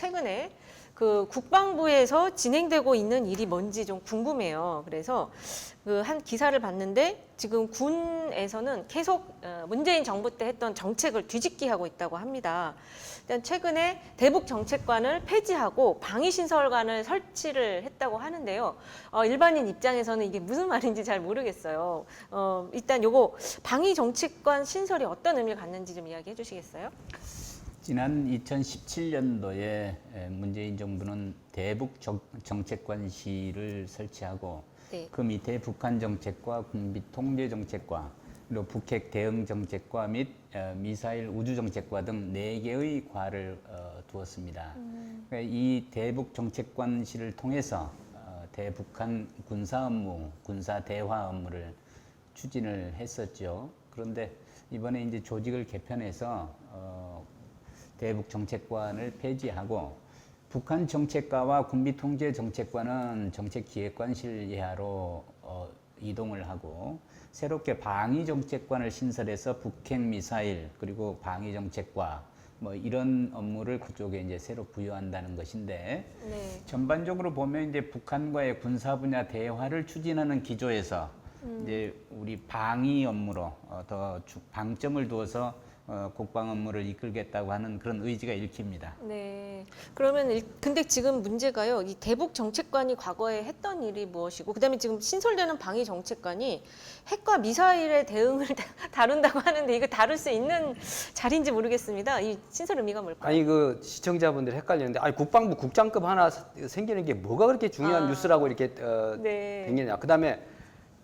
최근에 그 국방부에서 진행되고 있는 일이 뭔지 좀 궁금해요. 그래서 그 한 기사를 봤는데 지금 군에서는 계속 문재인 정부 때 했던 정책을 뒤집기 하고 있다고 합니다. 일단 최근에 대북 정책관을 폐지하고 방위신설관을 설치를 했다고 하는데요. 일반인 입장에서는 이게 무슨 말인지 잘 모르겠어요. 일단 요거 방위 정책관 신설이 어떤 의미를 갖는지 좀 이야기해 주시겠어요? 지난 2017년도에 문재인 정부는 대북 정책관실을 설치하고 네. 그 밑에 북한 정책과 군비 통제 정책과 그리고 북핵 대응 정책과 및 미사일 우주 정책과 등 4개의 과를 두었습니다. 그러니까 이 대북 정책관실을 통해서 대북한 군사 업무, 군사 대화 업무를 추진을 했었죠. 그런데 이번에 이제 조직을 개편해서 대북 정책관을 폐지하고 북한 정책과와 군비 통제 정책관은 정책기획관실 예하로 이동을 하고 새롭게 방위 정책관을 신설해서 북핵 미사일 그리고 방위 정책과 뭐 이런 업무를 그쪽에 이제 새로 부여한다는 것인데 네. 전반적으로 보면 이제 북한과의 군사 분야 대화를 추진하는 기조에서 이제 우리 방위 업무로 더 방점을 두어서 국방 업무를 이끌겠다고 하는 그런 의지가 읽힙니다. 네. 그러면 근데 지금 문제가요. 이 대북 정책관이 과거에 했던 일이 무엇이고, 그다음에 지금 신설되는 방위 정책관이 핵과 미사일의 대응을 다룬다고 하는데 이거 다룰 수 있는 자리인지 모르겠습니다. 이 신설 의미가 뭘까요? 아니 그 시청자분들이 헷갈리는데 아니 국방부 국장급 하나 생기는 게 뭐가 그렇게 중요한 뉴스라고 이렇게 네. 생기냐. 그다음에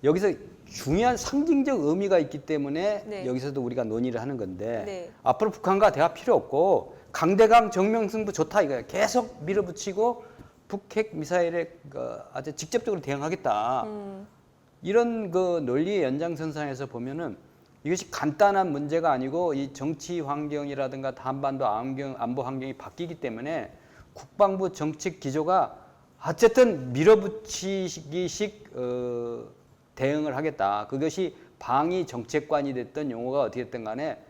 여기서 중요한 상징적 의미가 있기 때문에 네. 여기서도 우리가 논의를 하는 건데 네. 앞으로 북한과 대화 필요 없고 강대강 정명승부 좋다 이거야. 계속 밀어붙이고 북핵 미사일에 아주 직접적으로 대응하겠다. 이런 그 논리의 연장선상에서 보면은 이것이 간단한 문제가 아니고 이 정치 환경이라든가 한반도 안보 환경이 바뀌기 때문에 국방부 정책 기조가 어쨌든 밀어붙이기식 대응을 하겠다. 그것이 방위 정책관이 됐던 용어가 어떻게 됐든 간에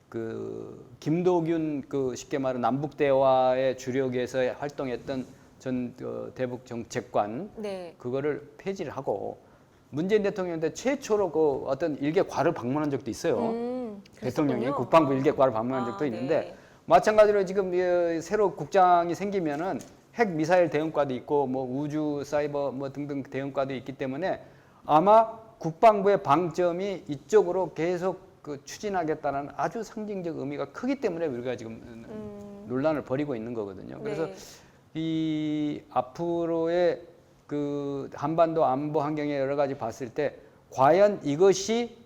그 김도균 그 쉽게 말하는 남북 대화의 주력에서 활동했던 전 대북 정책관 네. 그거를 폐지를 하고 문재인 대통령한테 최초로 그 어떤 일개 과를 방문한 적도 있어요. 대통령이 그랬었군요. 국방부 일개 과를 방문한 적도 있는데 네. 마찬가지로 지금 새로 국장이 생기면은 핵 미사일 대응과도 있고 뭐 우주 사이버 뭐 등등 대응과도 있기 때문에 아마 국방부의 방점이 이쪽으로 계속 그 추진하겠다는 아주 상징적 의미가 크기 때문에 우리가 지금 논란을 벌이고 있는 거거든요. 그래서 네. 이 앞으로의 그 한반도 안보 환경에 여러 가지 봤을 때 과연 이것이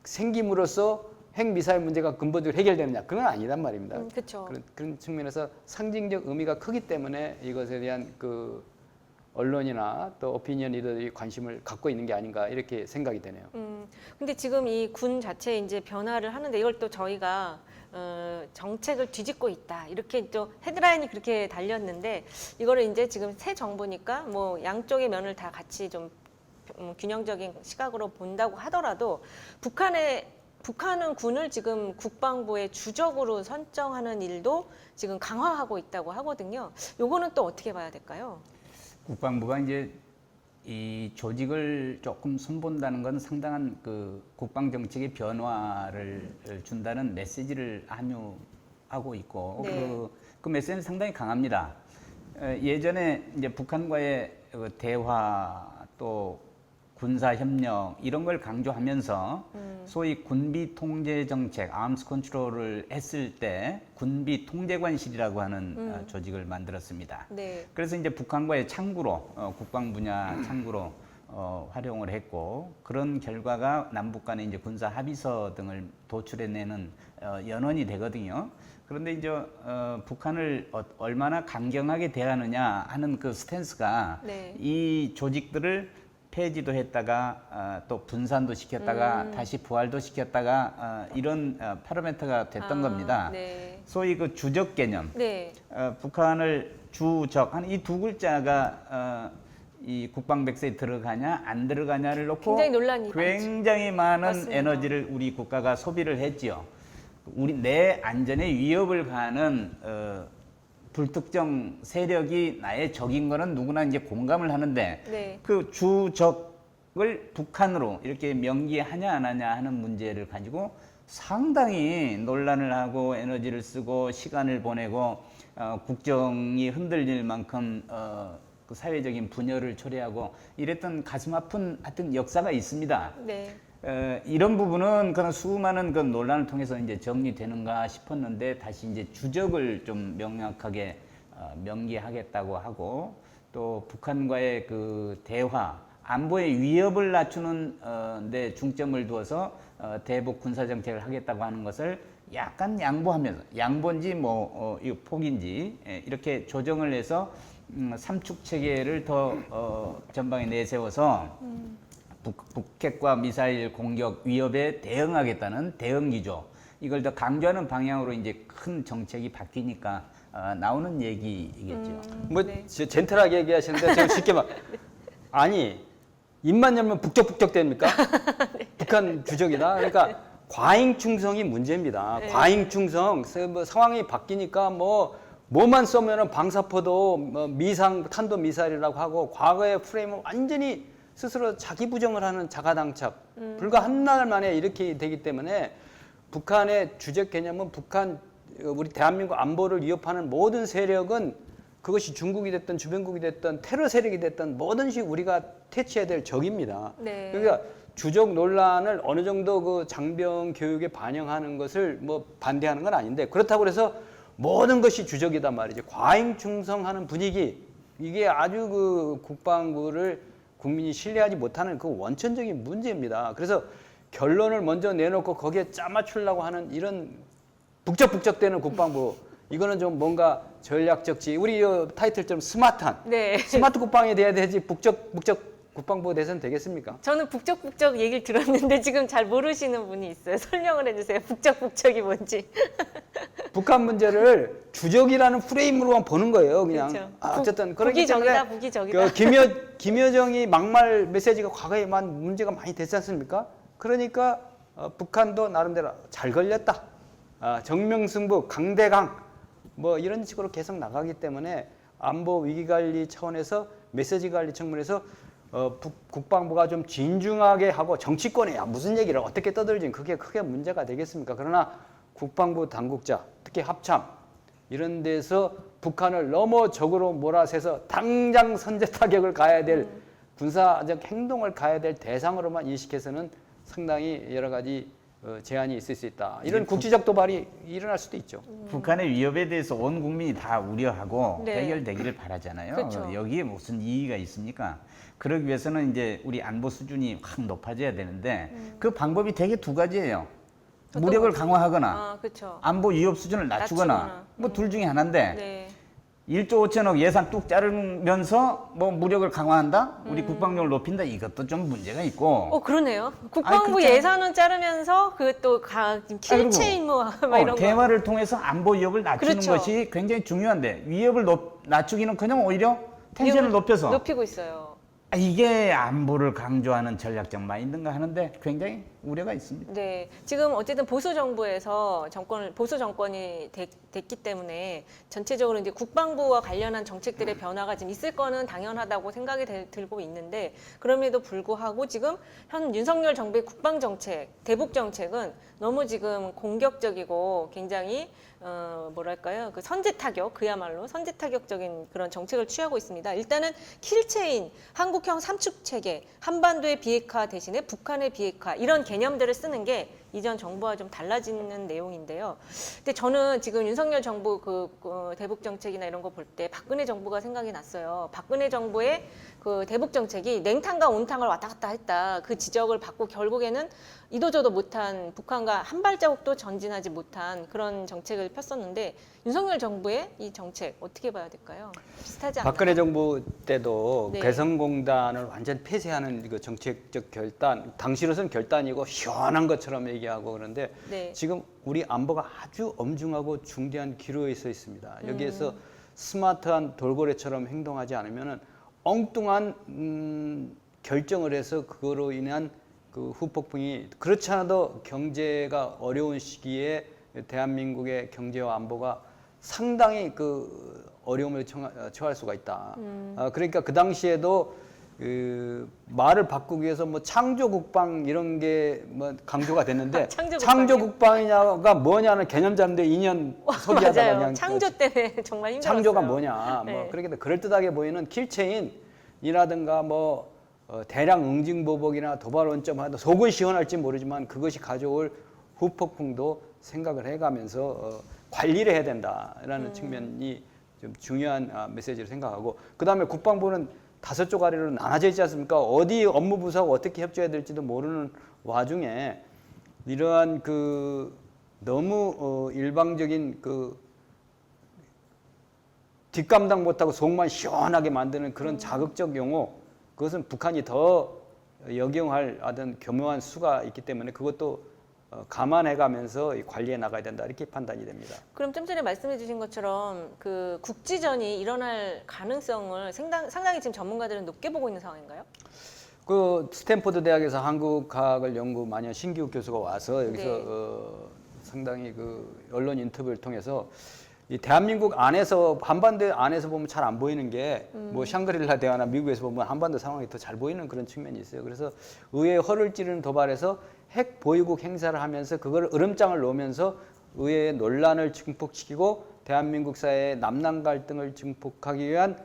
생김으로써 핵 미사일 문제가 근본적으로 해결되느냐 그건 아니란 말입니다. 그렇죠. 그런 측면에서 상징적 의미가 크기 때문에 이것에 대한 그 언론이나 또 오피니언 리더들이 관심을 갖고 있는 게 아닌가 이렇게 생각이 되네요. 근데 지금 이 군 자체 이제 변화를 하는데 이걸 또 저희가 정책을 뒤집고 있다 이렇게 또 헤드라인이 그렇게 달렸는데 이거를 이제 지금 새 정부니까 뭐 양쪽의 면을 다 같이 좀 균형적인 시각으로 본다고 하더라도 북한은 군을 지금 국방부의 주적으로 선정하는 일도 지금 강화하고 있다고 하거든요. 요거는 또 어떻게 봐야 될까요? 국방부가 이제 이 조직을 조금 손본다는 건 상당한 그 국방 정책의 변화를 준다는 메시지를 함유하고 있고 네. 그 메시지는 상당히 강합니다. 예전에 이제 북한과의 대화 또 군사 협력 이런 걸 강조하면서 소위 군비 통제 정책, 아임스 컨트롤을 했을 때 군비 통제관실이라고 하는 조직을 만들었습니다. 네. 그래서 이제 북한과의 창구로 국방 분야 창구로 활용을 했고 그런 결과가 남북 간의 이제 군사 합의서 등을 도출해내는 연원이 되거든요. 그런데 이제 북한을 얼마나 강경하게 대하느냐 하는 그 스탠스가 네. 이 조직들을 폐지도 했다가 또 분산도 시켰다가 다시 부활도 시켰다가 이런 파라미터가 됐던 겁니다. 네. 소위 그 주적 개념, 네. 북한을 주적 한 이 두 글자가 이 국방백서에 들어가냐 안 들어가냐를 놓고 굉장히 논란이 굉장히 많은 맞습니다. 에너지를 우리 국가가 소비를 했지요. 우리 내 안전에 위협을 가하는 불특정 세력이 나의 적인 거는 누구나 이제 공감을 하는데 네. 그 주적을 북한으로 이렇게 명기하냐 안 하냐 하는 문제를 가지고 상당히 논란을 하고 에너지를 쓰고 시간을 보내고 국정이 흔들릴 만큼 그 사회적인 분열을 초래하고 이랬던 가슴 아픈 하여튼 역사가 있습니다. 네. 이런 부분은 그런 수많은 그 논란을 통해서 이제 정리되는가 싶었는데 다시 이제 주적을 좀 명확하게 명기하겠다고 하고 또 북한과의 그 대화, 안보의 위협을 낮추는 데 중점을 두어서 대북 군사 정책을 하겠다고 하는 것을 약간 양보하면서 양보인지 이거 폭인지 이렇게 조정을 해서 삼축 체계를 더 전방에 내세워서 북핵과 미사일 공격 위협에 대응하겠다는 대응 기조 이걸 더 강조하는 방향으로 이제 큰 정책이 바뀌니까 나오는 얘기이겠죠. 뭐 네. 젠틀하게 얘기하시는데 제가 쉽게 막 아니 입만 열면 북적북적 됩니까? 북한 주적이다. 그러니까 과잉 충성이 문제입니다. 네. 과잉 충성 뭐 상황이 바뀌니까 뭐만 쏘면은 방사포도 미상 탄도 미사일이라고 하고 과거의 프레임을 완전히 스스로 자기 부정을 하는 자가당착. 불과 한 날 만에 이렇게 되기 때문에 북한의 주적 개념은 북한 우리 대한민국 안보를 위협하는 모든 세력은 그것이 중국이 됐든 주변국이 됐든 테러 세력이 됐든 뭐든지 우리가 퇴치해야 될 적입니다. 네. 그러니까 주적 논란을 어느 정도 그 장병 교육에 반영하는 것을 뭐 반대하는 건 아닌데 그렇다고 해서 모든 것이 주적이단 말이죠. 과잉 충성하는 분위기 이게 아주 그 국방부를 국민이 신뢰하지 못하는 그 원천적인 문제입니다. 그래서 결론을 먼저 내놓고 거기에 짜맞추려고 하는 이런 북적북적대는 국방부 이거는 좀 뭔가 전략적지 우리 타이틀처럼 스마트한 네. 스마트 국방이 돼야 되지 북적 국방부 대선 되겠습니까? 저는 북적북적 얘기를 들었는데 지금 잘 모르시는 분이 있어요. 설명을 해주세요. 북적북적이 뭔지. 북한 문제를 주적이라는 프레임으로만 보는 거예요. 그냥 그렇죠. 어쨌든 그렇기 때문에 북이적이다, 북이적이다. 그 김여정이 막말 메시지가 과거에만 문제가 많이 됐지 않습니까? 그러니까 북한도 나름대로 잘 걸렸다. 정명승부, 강대강 뭐 이런 식으로 계속 나가기 때문에 안보 위기관리 차원에서 메시지 관리 측면에서 국방부가 좀 진중하게 하고 정치권에 무슨 얘기를 어떻게 떠들진 그게 크게 문제가 되겠습니까? 그러나 국방부 당국자, 특히 합참 이런 데서 북한을 너무 적으로 몰아세서 당장 선제 타격을 가야 될 군사적 행동을 가야 될 대상으로만 인식해서는 상당히 여러 가지 제한이 있을 수 있다. 이런 국지적 도발이 일어날 수도 있죠. 북한의 위협에 대해서 온 국민이 다 우려하고 네. 해결되기를 바라잖아요. 그렇죠. 여기에 무슨 이의가 있습니까? 그러기 위해서는 이제 우리 안보 수준이 확 높아져야 되는데 그 방법이 되게 두 가지예요. 어떤 무력을 거죠? 강화하거나 그렇죠. 안보 위협 수준을 낮추거나 뭐 둘 중에 하나인데 네. 1조 5천억 예산 뚝 자르면서 뭐 무력을 강화한다? 우리 국방력을 높인다? 이것도 좀 문제가 있고. 그러네요. 국방부 그렇잖아요. 예산은 자르면서 또 킬체인 뭐 이런 거. 대화를 통해서 안보 위협을 낮추는 그렇죠. 것이 굉장히 중요한데 위협을 낮추기는 그냥 오히려 텐션을 높여서 높이고 있어요. 이게 안보를 강조하는 전략적 마인드인가 하는데 굉장히 우려가 있습니다. 네, 지금 어쨌든 보수 정부에서 보수 정권이 됐기 때문에 전체적으로 이제 국방부와 관련한 정책들의 변화가 지금 있을 거는 당연하다고 생각이 들고 있는데 그럼에도 불구하고 지금 현 윤석열 정부의 국방 정책, 대북 정책은 너무 지금 공격적이고 굉장히 뭐랄까요? 그 선제 타격, 그야말로 선제 타격적인 그런 정책을 취하고 있습니다. 일단은 킬체인, 한국형 삼축 체계, 한반도의 비핵화 대신에 북한의 비핵화 이런 개념들을 쓰는 게 이전 정부와 좀 달라지는 내용인데요. 근데 저는 지금 윤석열 정부 그 대북 정책이나 이런 거 볼 때 박근혜 정부가 생각이 났어요. 박근혜 정부의 그 대북 정책이 냉탕과 온탕을 왔다 갔다 했다. 그 지적을 받고 결국에는 이도저도 못한 북한과 한 발자국도 전진하지 못한 그런 정책을 폈었는데 윤석열 정부의 이 정책 어떻게 봐야 될까요? 비슷하지 않나요? 박근혜 정부 때도 네. 개성공단을 완전 폐쇄하는 그 정책적 결단, 당시로서는 결단이고 시원한 것처럼 얘기하고 그런데 네. 지금 우리 안보가 아주 엄중하고 중대한 기로에 서 있습니다. 여기에서 스마트한 돌고래처럼 행동하지 않으면은 엉뚱한 결정을 해서 그거로 인한 그 후폭풍이 그렇지 않아도 경제가 어려운 시기에 대한민국의 경제와 안보가 상당히 그 어려움을 처할 수가 있다. 그러니까 그 당시에도 그 말을 바꾸기 위해서 뭐 창조국방 이런 게 뭐 강조가 됐는데 창조국방이냐가 뭐냐는 개념 잡는데 2년 소비하다가 맞아요. 그냥 창조 때문에 정말 힘들었어요. 창조가 뭐냐. 네. 뭐 그렇게 그럴듯하게 보이는 킬체인이라든가 뭐 대량 응징보복이나 도발 원점 하도 속은 시원할지 모르지만 그것이 가져올 후폭풍도 생각을 해가면서 관리를 해야 된다라는 측면이 좀 중요한 메시지를 생각하고 그다음에 국방부는 5쪼가리로 나눠져 있지 않습니까? 어디 업무 부서하고 어떻게 협조해야 될지도 모르는 와중에 이러한 그 너무 일방적인 그 뒷감당 못하고 속만 시원하게 만드는 그런 자극적 용어 그것은 북한이 더 역용할 어떤 교묘한 수가 있기 때문에 그것도 감안해가면서 관리해 나가야 된다 이렇게 판단이 됩니다. 그럼 좀 전에 말씀해주신 것처럼 그 국지전이 일어날 가능성을 상당히 지금 전문가들은 높게 보고 있는 상황인가요? 그 스탠포드 대학에서 한국학을 연구 많이 한 신기욱 교수가 와서 여기서 네. 상당히 그 언론 인터뷰를 통해서 이 대한민국 안에서 한반도 안에서 보면 잘 안 보이는 게 뭐 샹그릴라 대화나 미국에서 보면 한반도 상황이 더 잘 보이는 그런 측면이 있어요. 그래서 의회의 허를 찌르는 도발에서 핵 보유국 행사를 하면서 그걸 으름장을 놓으면서 의회의 논란을 증폭시키고 대한민국 사회의 남남 갈등을 증폭하기 위한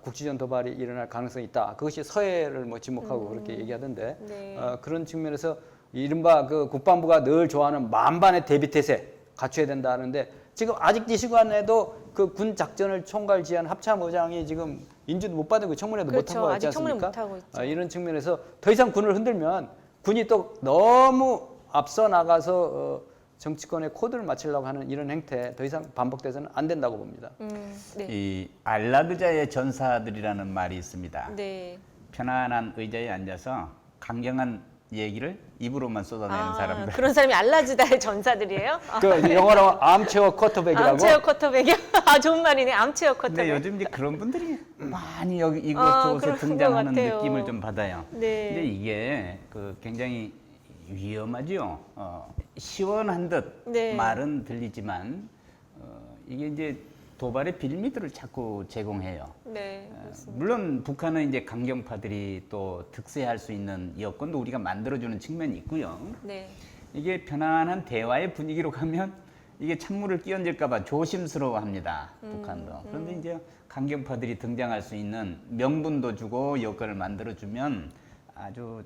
국지전 도발이 일어날 가능성이 있다. 그것이 서해를 뭐 지목하고 그렇게 얘기하던데 네. 그런 측면에서 이른바 그 국방부가 늘 좋아하는 만반의 대비태세 갖춰야 된다 하는데 지금 아직 이 시간에도 그 군 작전을 총괄지휘한 합참의장이 지금 인준도 못 받은 거 청문회도 그렇죠. 못한 거 같지 아직 청문회 않습니까? 못하고 있죠. 이런 측면에서 더 이상 군을 흔들면 군이 또 너무 앞서 나가서 정치권의 코드를 맞추려고 하는 이런 행태 더 이상 반복돼서는 안 된다고 봅니다. 네. 이 안락의자의 전사들이라는 말이 있습니다. 네. 편안한 의자에 앉아서 강경한 얘기를 입으로만 쏟아내는 사람들. 그런 사람이 알라즈다의 전사들이에요? 그 영어로 암체어 쿼터백이라고. 암체어 쿼터백이요? 아, 좋은 말이네. 암체어 쿼터백. 근데 요즘 이제 그런 분들이 많이 여기 이곳저곳에 그런 것 등장하는 같아요. 느낌을 좀 받아요. 네. 근데 이게 그 굉장히 위험하죠. 시원한 듯 네. 말은 들리지만 이게 이제 도발의 빌미들을 자꾸 제공해요. 네. 그렇습니다. 물론 북한은 이제 강경파들이 또 득세할 수 있는 여건도 우리가 만들어주는 측면이 있고요. 네. 이게 편안한 대화의 분위기로 가면 이게 찬물을 끼얹을까봐 조심스러워합니다. 북한도. 그런데 이제 강경파들이 등장할 수 있는 명분도 주고 여건을 만들어주면 아주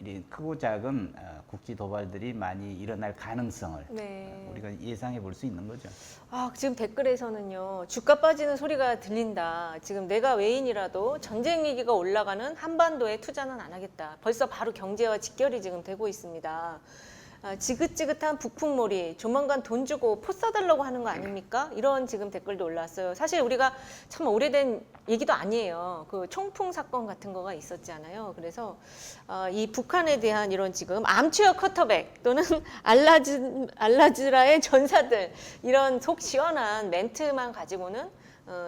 이 크고 작은 국지 도발들이 많이 일어날 가능성을 네. 우리가 예상해 볼 수 있는 거죠. 아, 지금 댓글에서는요. 주가 빠지는 소리가 들린다. 지금 내가 외인이라도 전쟁 얘기가 올라가는 한반도에 투자는 안 하겠다. 벌써 바로 경제와 직결이 지금 되고 있습니다. 지긋지긋한 북풍몰이 조만간 돈 주고 포 싸달라고 하는 거 아닙니까? 이런 지금 댓글도 올라왔어요. 사실 우리가 참 오래된 얘기도 아니에요. 그 총풍 사건 같은 거가 있었잖아요. 그래서 이 북한에 대한 이런 지금 암투어 커터백 또는 알라즈라의 전사들 이런 속 시원한 멘트만 가지고는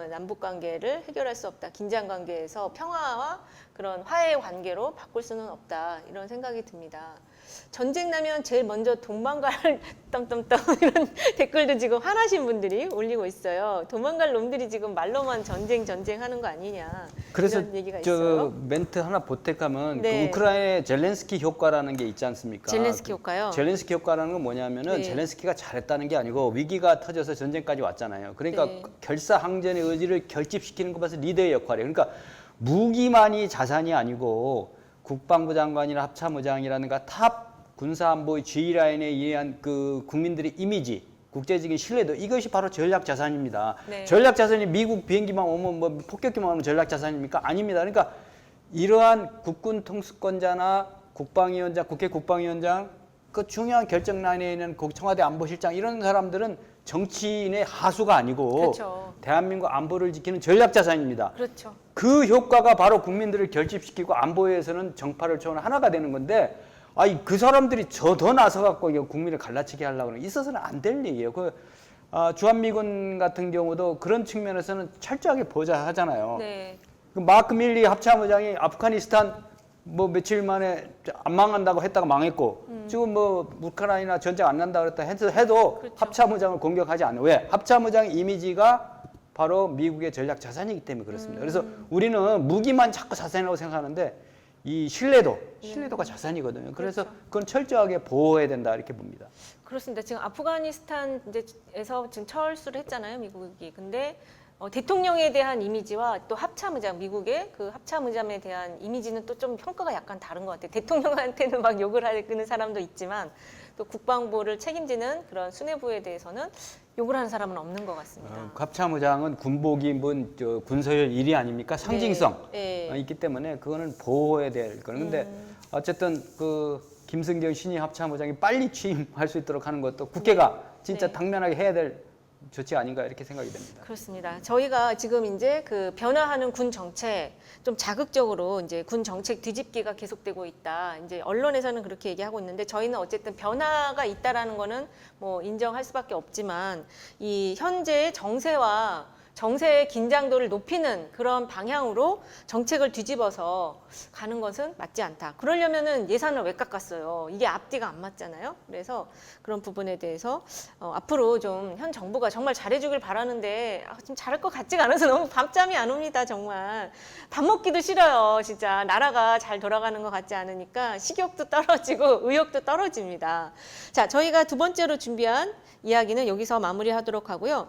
남북 관계를 해결할 수 없다. 긴장 관계에서 평화와 그런 화해 관계로 바꿀 수는 없다. 이런 생각이 듭니다. 전쟁 나면 제일 먼저 도망갈 땀땀땀 이런 댓글도 지금 화나신 분들이 올리고 있어요. 도망갈 놈들이 지금 말로만 전쟁 하는 거 아니냐. 그래서 이런 얘기가 저 있어요. 멘트 하나 보태가면 네. 그 우크라이나의 젤렌스키 효과라는 게 있지 않습니까? 젤렌스키 효과요? 젤렌스키 효과라는 건 뭐냐면은 네. 젤렌스키가 잘했다는 게 아니고 위기가 터져서 전쟁까지 왔잖아요. 그러니까 네. 결사항전의 의지를 결집시키는 것 봐서 리더의 역할이에요. 그러니까 무기만이 자산이 아니고 국방부 장관이나 합참의장이라든가 탑 군사안보의 G라인에 의한 그 국민들의 이미지, 국제적인 신뢰도 이것이 바로 전략 자산입니다. 네. 전략 자산이 미국 비행기만 오면 뭐 폭격기만 오면 전략 자산입니까? 아닙니다. 그러니까 이러한 국군 통수권자나 국방위원장, 국회 국방위원장, 그 중요한 결정 라인에 있는 청와대 안보실장 이런 사람들은 정치인의 하수가 아니고 그렇죠. 대한민국 안보를 지키는 전략 자산입니다. 그렇죠. 그 효과가 바로 국민들을 결집시키고 안보에서는 정파를 초월한 하나가 되는 건데 아니 그 사람들이 더 나서 갖고 국민을 갈라치게 하려고 하는 있어서는 안 될 얘기예요. 주한미군 같은 경우도 그런 측면에서는 철저하게 보좌하잖아요. 네. 그 마크 밀리 합참의장이 아프가니스탄 뭐 며칠 만에 안 망한다고 했다가 망했고 지금 뭐 우크라이나 전쟁 안 난다 그랬다 해도 그렇죠. 합참의장을 공격하지 않아요. 왜? 합참의장 이미지가 바로 미국의 전략 자산이기 때문에 그렇습니다. 그래서 우리는 무기만 자꾸 자산이라고 생각하는데 이 신뢰도가 자산이거든요. 그래서 그렇죠. 그건 철저하게 보호해야 된다 이렇게 봅니다. 그렇습니다. 지금 아프가니스탄에서 지금 철수를 했잖아요, 미국이. 근데 대통령에 대한 이미지와 또 합참의장, 미국의 그 합참의장에 대한 이미지는 또 좀 평가가 약간 다른 것 같아요. 대통령한테는 막 욕을 하는 사람도 있지만 또 국방부를 책임지는 그런 수뇌부에 대해서는 욕을 하는 사람은 없는 것 같습니다. 합참의장은 군복이 군서열 1위 아닙니까? 상징성 네. 네. 있기 때문에 그거는 보호해야 될 거는. 근데 어쨌든 그 김승경 신임 합참의장이 빨리 취임할 수 있도록 하는 것도 국회가 진짜 네. 당면하게 해야 될 조치 아닌가 이렇게 생각이 됩니다. 그렇습니다. 저희가 지금 이제 그 변화하는 군 정책 좀 자극적으로 이제 군 정책 뒤집기가 계속되고 있다. 이제 언론에서는 그렇게 얘기하고 있는데 저희는 어쨌든 변화가 있다라는 거는 뭐 인정할 수밖에 없지만 이 현재의 정세의 긴장도를 높이는 그런 방향으로 정책을 뒤집어서 가는 것은 맞지 않다. 그러려면은 예산을 왜 깎았어요? 이게 앞뒤가 안 맞잖아요. 그래서 그런 부분에 대해서 앞으로 좀 현 정부가 정말 잘해주길 바라는데 좀 잘할 것 같지가 않아서 너무 밤잠이 안 옵니다. 정말 밥 먹기도 싫어요. 진짜 나라가 잘 돌아가는 것 같지 않으니까 식욕도 떨어지고 의욕도 떨어집니다. 자, 저희가 두 번째로 준비한 이야기는 여기서 마무리하도록 하고요.